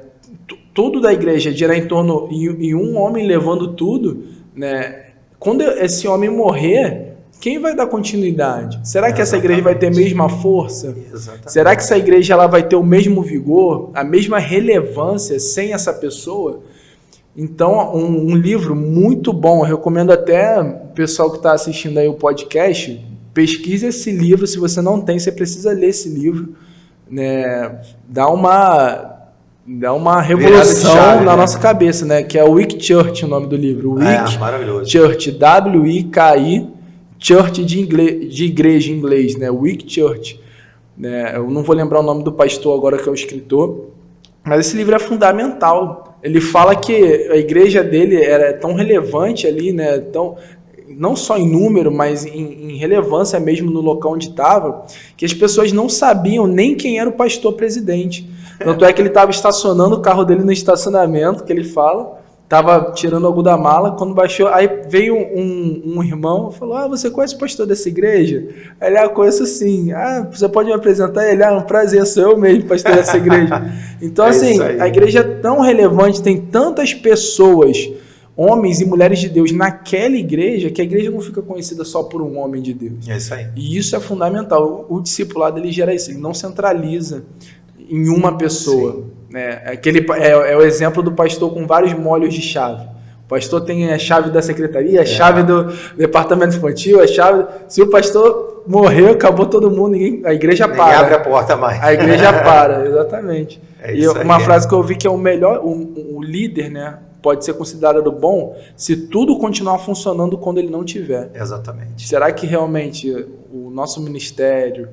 tudo da igreja girar em torno de um homem levando tudo, né, quando esse homem morrer, quem vai dar continuidade? Será que essa igreja vai ter a mesma força? Exatamente. Será que essa igreja ela vai ter o mesmo vigor, a mesma relevância sem essa pessoa? Então, um livro muito bom, eu recomendo até o pessoal que está assistindo aí o podcast, pesquise esse livro, se você não tem, você precisa ler esse livro, né? Dá uma revolução na nossa cabeça, né? Que é o Wiki Church, o nome do livro. Wiki Church, W-I-K-I, Church de igreja em inglês, né? Wiki Church. Né? Eu não vou lembrar o nome do pastor agora, que é o escritor, mas esse livro é fundamental. Ele fala que a igreja dele era tão relevante ali, né? Não só em número, mas em relevância mesmo no local onde estava, que as pessoas não sabiam nem quem era o pastor presidente. Tanto é que ele estava estacionando o carro dele no estacionamento, que ele fala, estava tirando algo da mala, quando baixou, aí veio um irmão e falou, você conhece o pastor dessa igreja? Aí ele, conheço sim. Você pode me apresentar? Ele, um prazer, sou eu mesmo, pastor dessa igreja. Então, assim, a igreja é tão relevante, tem tantas pessoas, homens e mulheres de Deus naquela igreja, que a igreja não fica conhecida só por um homem de Deus. É isso aí. E isso é fundamental. O discipulado, ele gera isso, ele não centraliza. em uma pessoa. Né? É o exemplo do pastor com vários molhos de chave. O pastor tem a chave da secretaria, a chave do departamento infantil, a chave... Se o pastor morreu, acabou todo mundo, a igreja para. Ninguém abre a porta mais. A igreja para, exatamente. E uma frase que eu vi que é o melhor, o líder, né, pode ser considerado bom se tudo continuar funcionando quando ele não tiver. Exatamente. Será que realmente o nosso ministério,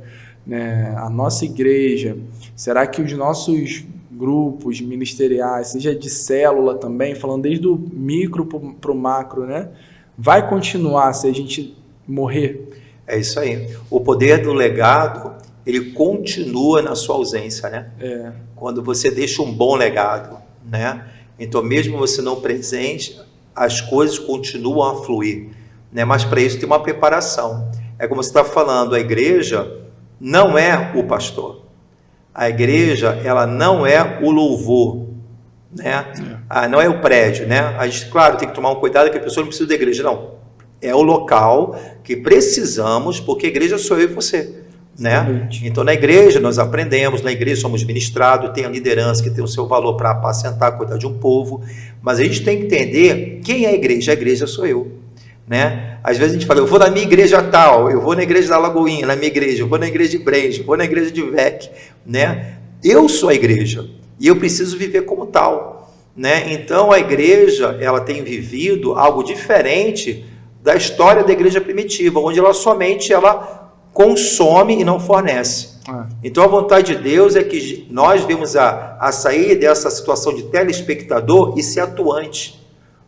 né, a nossa igreja, será que os nossos grupos ministeriais, seja de célula também, falando desde o micro para o macro, né, vai continuar se a gente morrer? É isso aí. O poder do legado, ele continua na sua ausência, né? Quando você deixa um bom legado, né? Então, mesmo você não presente, as coisas continuam a fluir, né? Mas para isso tem uma preparação. É como você está falando, a igreja não é o pastor. A igreja, ela não é o louvor, né? Não é o prédio, né? A gente, claro, tem que tomar um cuidado que a pessoa não precisa da igreja, não. É o local que precisamos, porque a igreja sou eu e você, né? Então, na igreja nós aprendemos, na igreja somos ministrados, tem a liderança que tem o seu valor para apacentar, cuidar de um povo, mas a gente tem que entender quem é a igreja sou eu, né? Às vezes a gente fala, eu vou na minha igreja tal, eu vou na igreja da Lagoinha, na minha igreja, eu vou na igreja de Brejo, eu vou na igreja de Vec, né? Eu sou a igreja e eu preciso viver como tal, né? Então a igreja, ela tem vivido algo diferente da história da igreja primitiva, onde ela somente consome e não fornece. Então a vontade de Deus é que nós vemos a sair dessa situação de telespectador e ser atuante.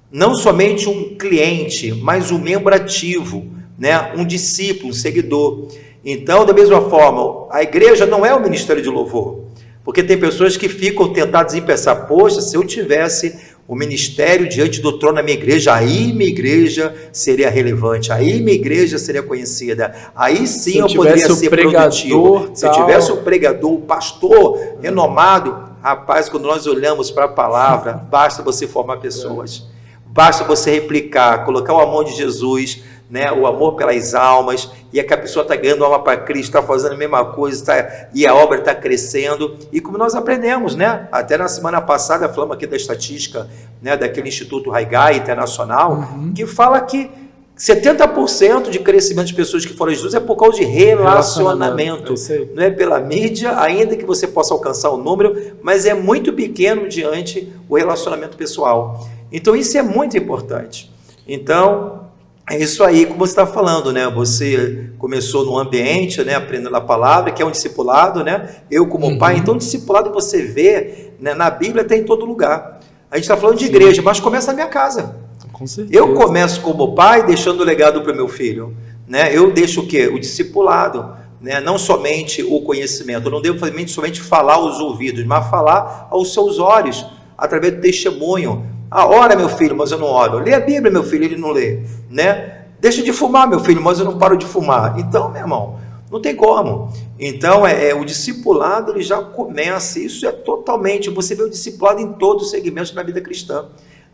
Não somente um cliente, mas um membro ativo, né? Um discípulo, um seguidor. Então, da mesma forma, a igreja não é o ministério de louvor, porque tem pessoas que ficam tentadas em pensar, poxa, se eu tivesse o ministério diante do trono da minha igreja, aí minha igreja seria relevante, aí minha igreja seria conhecida, aí sim eu poderia ser produtivo. Se eu tivesse o pregador, o pastor renomado, rapaz, quando nós olhamos para a palavra, basta você formar pessoas. Basta você replicar, colocar o amor de Jesus, né, o amor pelas almas, e é que a pessoa está ganhando alma para Cristo, está fazendo a mesma coisa, e a obra está crescendo, e como nós aprendemos, né, até na semana passada, falamos aqui da estatística, né, daquele Instituto Haigai Internacional, que fala que 70% de crescimento de pessoas que foram a Jesus é por causa de relacionamento. Não é pela mídia, ainda que você possa alcançar o número, mas é muito pequeno diante o relacionamento pessoal. Então isso é muito importante. Então é isso aí, como você está falando, né? Você começou num ambiente, né, aprendendo a palavra, que é um discipulado, né? Eu como pai, então discipulado você vê, né, na Bíblia tem em todo lugar. A gente está falando de igreja, mas começa na minha casa. Com certeza. Eu começo como pai, deixando o legado para o meu filho, né? Eu deixo o quê? O discipulado, né? Não somente o conhecimento. Eu não devo somente falar aos ouvidos, mas falar aos seus olhos, através do testemunho. Ora, meu filho, mas eu não oro. Lê a Bíblia, meu filho, ele não lê, né? Deixa de fumar, meu filho, mas eu não paro de fumar. Então, meu irmão, não tem como. Então, o discipulado, ele já começa. Isso é totalmente, você vê o discipulado em todos os segmentos da vida cristã,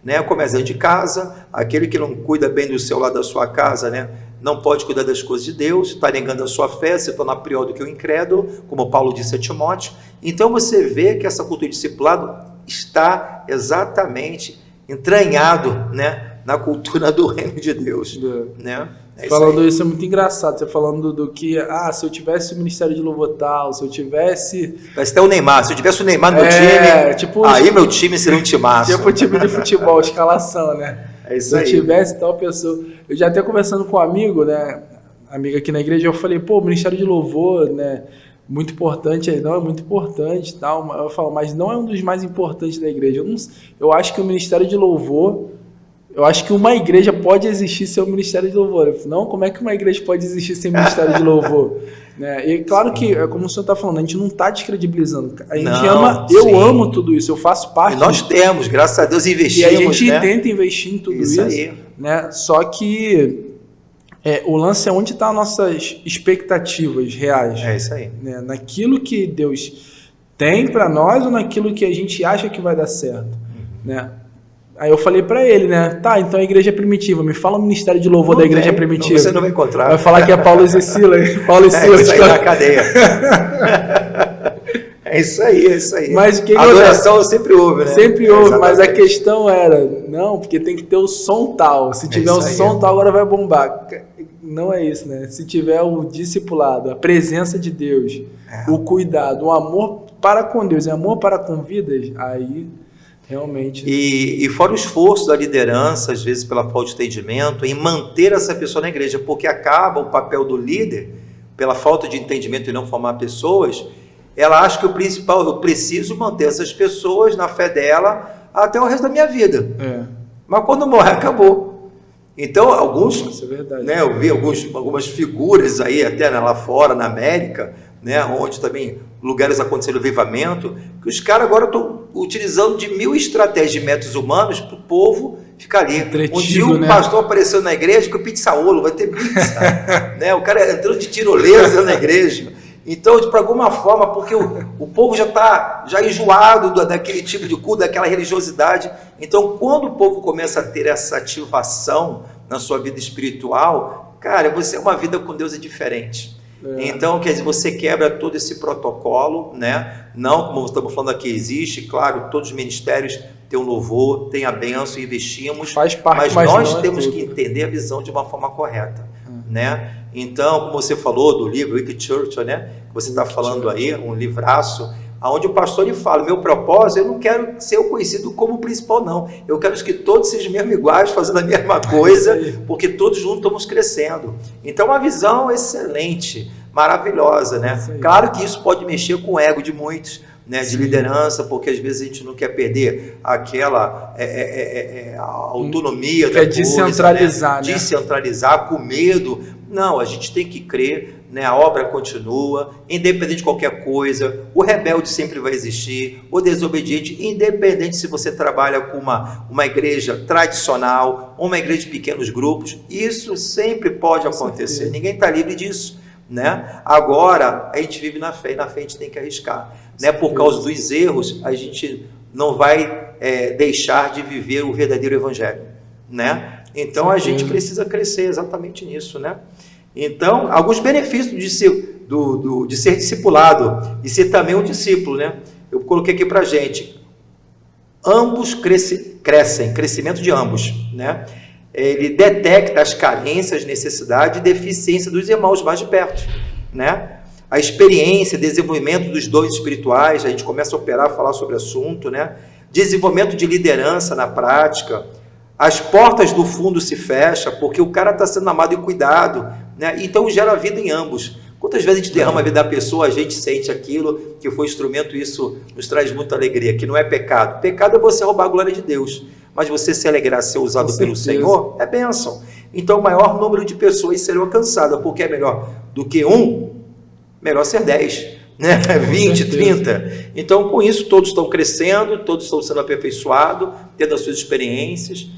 né? Começa de casa, aquele que não cuida bem do seu lado da sua casa, né? Não pode cuidar das coisas de Deus, está negando a sua fé, se torna pior do que o incrédulo, como Paulo disse a Timóteo. Então, você vê que essa cultura de discipulado está exatamente entranhado, né, na cultura do reino de Deus, né? Falando isso é muito engraçado, você falando do que, se eu tivesse o ministério de louvor tal, se eu tivesse... Parece até o Neymar, se eu tivesse o Neymar no meu time, tipo, aí meu time seria um timaço. Tipo time de futebol, escalação, né? É isso se aí. Se eu tivesse tal pessoa... Eu já até conversando com um amigo, né, amigo aqui na igreja, eu falei, pô, o ministério de louvor, né, muito importante, aí não, é muito importante, tal. Eu falo, mas não é um dos mais importantes da igreja. Eu acho que o ministério de louvor, eu acho que uma igreja pode existir sem o ministério de louvor. Eu falo, não, como é que uma igreja pode existir sem o ministério de louvor? Né? E claro que, como o senhor está falando, a gente não está descredibilizando. A gente ama, eu amo tudo isso, eu faço parte. E nós temos, graças a Deus, investimos. E a gente tenta investir em tudo isso aí. Né? Só que o lance é onde estão as nossas expectativas reais. É isso aí. Né? Naquilo que Deus tem para nós ou naquilo que a gente acha que vai dar certo. Né? Aí eu falei para ele, né? Tá, então a igreja é primitiva. Me fala o ministério de louvor da igreja primitiva. Você não vai encontrar. Vai falar que é Paulo e Silas. Paulo e Silas. Isso aí na cadeia. É isso aí, é isso aí. Mas o que adoração sempre houve, né? Sempre houve, Exatamente. mas a questão era, não, porque tem que ter o som tal. Se tiver o som tal, agora vai bombar. Não é isso, né? Se tiver o discipulado, a presença de Deus, o cuidado, o amor para com Deus e amor para com vidas, aí realmente... E fora o esforço da liderança, às vezes pela falta de entendimento, em manter essa pessoa na igreja, porque acaba o papel do líder, pela falta de entendimento e não formar pessoas, ela acha que o principal, eu preciso manter essas pessoas na fé dela até o resto da minha vida. Mas quando morrer, acabou. Então, alguns, isso é verdade. Né, eu vi algumas figuras aí, até lá fora, na América, né, onde também lugares aconteceram avivamento, que os caras agora estão utilizando de 1000 estratégias de métodos humanos para o povo ficar ali. Um dia o pastor apareceu na igreja com pizzaolo, vai ter pizza. Né? O cara entrando de tirolesa na igreja. Então, de alguma forma, porque o povo já está enjoado daquele tipo de culto, daquela religiosidade. Então, quando o povo começa a ter essa ativação na sua vida espiritual, cara, você é uma vida com Deus é diferente. Então, quer dizer, você quebra todo esse protocolo, né? Não, como estamos falando aqui, existe, claro, todos os ministérios têm um louvor, têm a bênção, investimos, faz parte, mas nós temos que entender a visão de uma forma correta, né? Então, como você falou do livro Wicked Church, né? Que você está falando aí, um livraço, onde o pastor ele fala, meu propósito, eu não quero ser conhecido como principal, não. Eu quero que todos sejam mesmo iguais, fazendo a mesma coisa, porque todos juntos estamos crescendo. Então, uma visão excelente, maravilhosa, né? Claro que isso pode mexer com o ego de muitos, né, de liderança, porque às vezes a gente não quer perder aquela autonomia da coisa, descentralizar, né? Descentralizar com medo. Não, a gente tem que crer, né? A obra continua, independente de qualquer coisa, o rebelde sempre vai existir, o desobediente, independente se você trabalha com uma igreja tradicional, uma igreja de pequenos grupos, isso sempre pode acontecer, ninguém está livre disso, né? Agora, a gente vive na fé, e na fé a gente tem que arriscar, né? Por causa dos erros, a gente não vai deixar de viver o verdadeiro evangelho, né? Então, a gente precisa crescer exatamente nisso, né? Então, alguns benefícios de ser discipulado e ser também um discípulo, né? Eu coloquei aqui para a gente. Ambos crescem, crescimento de ambos, né? Ele detecta as carências, necessidade e deficiência dos irmãos mais de perto, né? A experiência, desenvolvimento dos dons espirituais, a gente começa a operar, falar sobre o assunto, né? Desenvolvimento de liderança na prática. As portas do fundo se fecham, porque o cara está sendo amado e cuidado, né? Então gera vida em ambos. Quantas vezes a gente derrama a vida da pessoa, a gente sente aquilo, que foi instrumento, isso nos traz muita alegria, que não é pecado. Pecado é você roubar a glória de Deus, mas você se alegrar, ser usado pelo Senhor, é bênção. Então o maior número de pessoas serão alcançadas, porque é melhor do que melhor ser 10, né? 20, 30. Então com isso todos estão crescendo, todos estão sendo aperfeiçoados, tendo as suas experiências,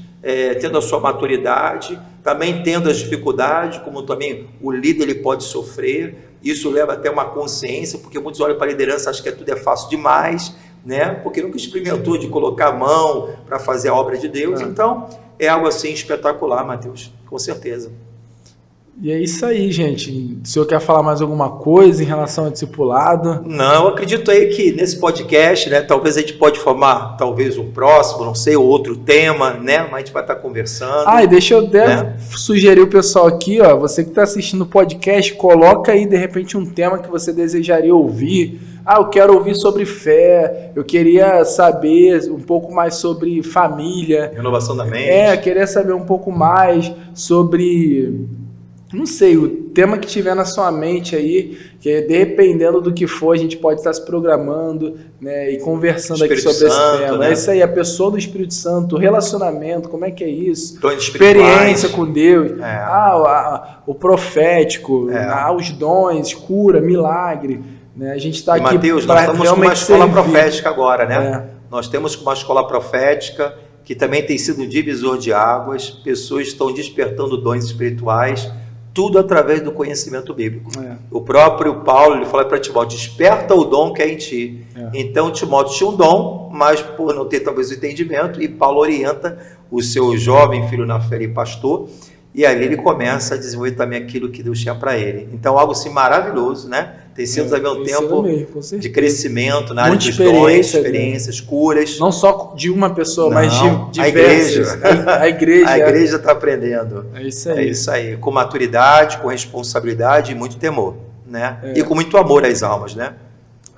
tendo a sua maturidade, também tendo as dificuldades, como também o líder ele pode sofrer. Isso leva até uma consciência, porque muitos olham para a liderança, acham que tudo é fácil demais, né? Porque nunca experimentou de colocar a mão para fazer a obra de Deus. Então é algo assim espetacular, Mateus, com certeza. E é isso aí, gente. O senhor quer falar mais alguma coisa em relação ao discipulado? Não, eu acredito aí que nesse podcast, né, talvez a gente pode formar talvez um próximo, não sei, outro tema, né, mas a gente vai estar conversando. E deixa eu até sugerir o pessoal aqui, ó, você que está assistindo o podcast, coloca aí de repente um tema que você desejaria ouvir. Eu quero ouvir sobre fé, eu queria saber um pouco mais sobre família. Renovação da mente. Queria saber um pouco mais sobre... Não sei, o tema que tiver na sua mente aí, que dependendo do que for, a gente pode estar se programando, né, e conversando aqui sobre esse tema. Né? É isso aí, a pessoa do Espírito Santo, o relacionamento, como é que é isso? Experiência com Deus, o profético, os dons, cura, milagre. Né? A gente está aqui Mateus, nós estamos com uma escola profética agora, né? Nós temos uma escola profética que também tem sido um divisor de águas, pessoas estão despertando dons espirituais, tudo através do conhecimento bíblico. O próprio Paulo, ele fala para Timóteo, desperta o dom que é em ti. Então Timóteo tinha um dom, mas por não ter talvez o entendimento, e Paulo orienta o seu jovem filho na fé e pastor, e ali ele começa a desenvolver também aquilo que Deus tinha para ele. Então, algo assim maravilhoso, né? Tem sido também um tempo de crescimento na área dos dons, experiências, curas. Não só de uma pessoa, mas de diversas. A igreja. A igreja está aprendendo. É isso aí. É isso aí. Com maturidade, com responsabilidade e muito temor, né? E com muito amor às almas, né?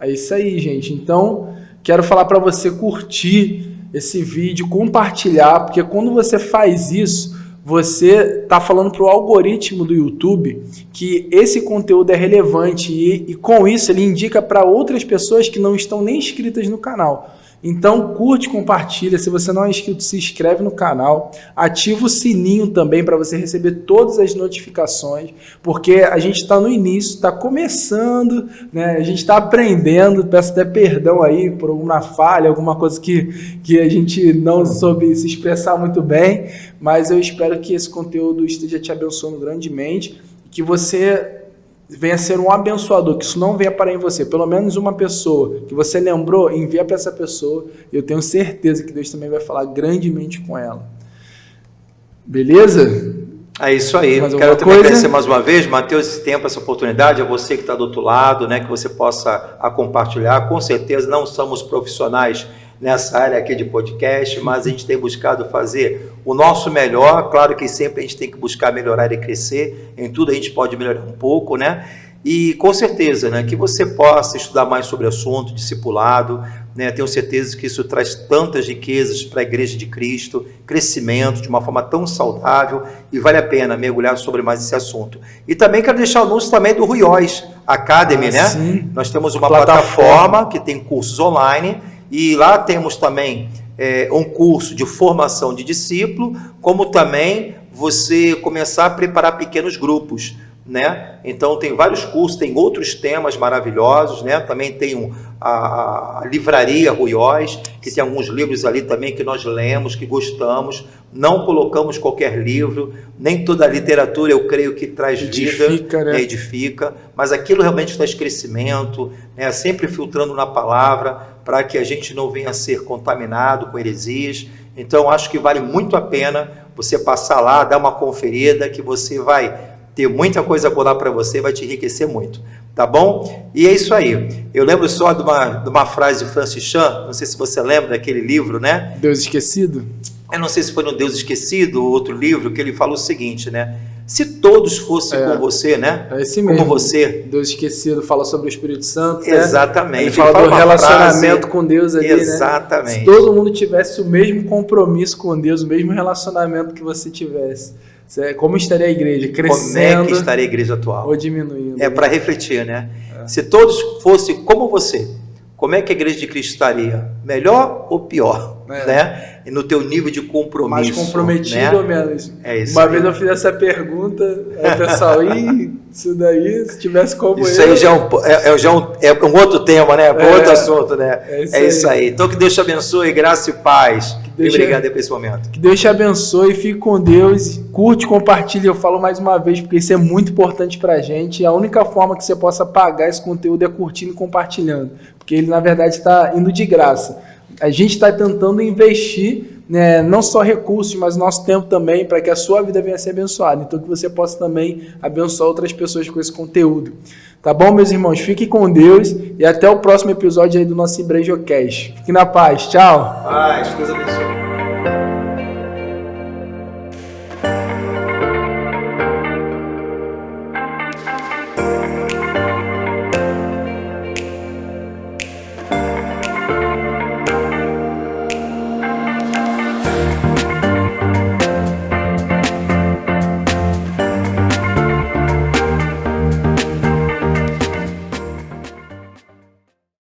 É isso aí, gente. Então, quero falar para você curtir esse vídeo, compartilhar, porque quando você faz isso, você está falando para o algoritmo do YouTube que esse conteúdo é relevante e com isso ele indica para outras pessoas que não estão nem inscritas no canal. Então curte, compartilha, se você não é inscrito, se inscreve no canal, ativa o sininho também para você receber todas as notificações, porque a gente está no início, está começando, né? A gente está aprendendo, peço até perdão aí por alguma falha, alguma coisa que a gente não soube se expressar muito bem, mas eu espero que esse conteúdo esteja te abençoando grandemente, que você venha ser um abençoador, que isso não venha parar em você. Pelo menos uma pessoa que você lembrou, envia para essa pessoa. E eu tenho certeza que Deus também vai falar grandemente com ela. Beleza? É isso aí. Quero também agradecer mais uma vez, Mateus, esse tempo, essa oportunidade, a você que está do outro lado, né, que você possa compartilhar. Com certeza não somos profissionais nessa área aqui de podcast, mas a gente tem buscado fazer o nosso melhor. Claro que sempre a gente tem que buscar melhorar e crescer, em tudo a gente pode melhorar um pouco, né? E com certeza, né, que você possa estudar mais sobre o assunto, discipulado, né? Tenho certeza que isso traz tantas riquezas para a Igreja de Cristo, crescimento de uma forma tão saudável, e vale a pena mergulhar sobre mais esse assunto. E também quero deixar o anúncio também do Ruiós Academy, né? Sim. Nós temos uma plataforma que tem cursos online, e lá temos também um curso de formação de discípulo, como também você começar a preparar pequenos grupos, né? Então tem vários cursos, tem outros temas maravilhosos, né? Também tem a livraria Ruiós, que tem alguns livros ali também que nós lemos, que gostamos. Não colocamos qualquer livro, nem toda a literatura eu creio que traz vida, né? Edifica, mas aquilo realmente traz crescimento, né? Sempre filtrando na palavra, para que a gente não venha a ser contaminado com heresias. Então acho que vale muito a pena você passar lá, dar uma conferida, que você vai ter muita coisa boa para você, vai te enriquecer muito, tá bom? E é isso aí. Eu lembro só de uma frase de Francis Chan, não sei se você lembra daquele livro, né? Deus Esquecido? Eu não sei se foi no Deus Esquecido ou outro livro, que ele fala o seguinte, né? Se todos fossem com você, né? É esse mesmo. Como você. Deus Esquecido fala sobre o Espírito Santo. Exatamente. Né? Ele fala do relacionamento com Deus ali, exatamente. Né? Se todo mundo tivesse o mesmo compromisso com Deus, o mesmo relacionamento que você tivesse, como estaria a igreja? Crescendo? Como é que estaria a igreja atual? Ou diminuindo? É para refletir, né? Se todos fossem como você, como é que a igreja de Cristo estaria? Melhor ou pior? Né? E no teu nível de compromisso. Mais comprometido, né? Ou menos? É isso. Uma vez eu fiz essa pergunta, aí o pessoal, isso daí, se tivesse como isso aí já é um outro tema, né? Outro assunto, né? É isso aí. Então que Deus te abençoe, graça e paz. Obrigado por esse momento. Que Deus te abençoe, fique com Deus, curte, compartilhe. Eu falo mais uma vez, porque isso é muito importante pra gente. E a única forma que você possa pagar esse conteúdo é curtindo e compartilhando, porque ele na verdade está indo de graça. A gente está tentando investir, né, não só recursos, mas nosso tempo também, para que a sua vida venha a ser abençoada. Então que você possa também abençoar outras pessoas com esse conteúdo. Tá bom, meus irmãos? Fiquem com Deus e até o próximo episódio aí do nosso IbrejoCast. Fique na paz. Tchau. Paz, Deus abençoe.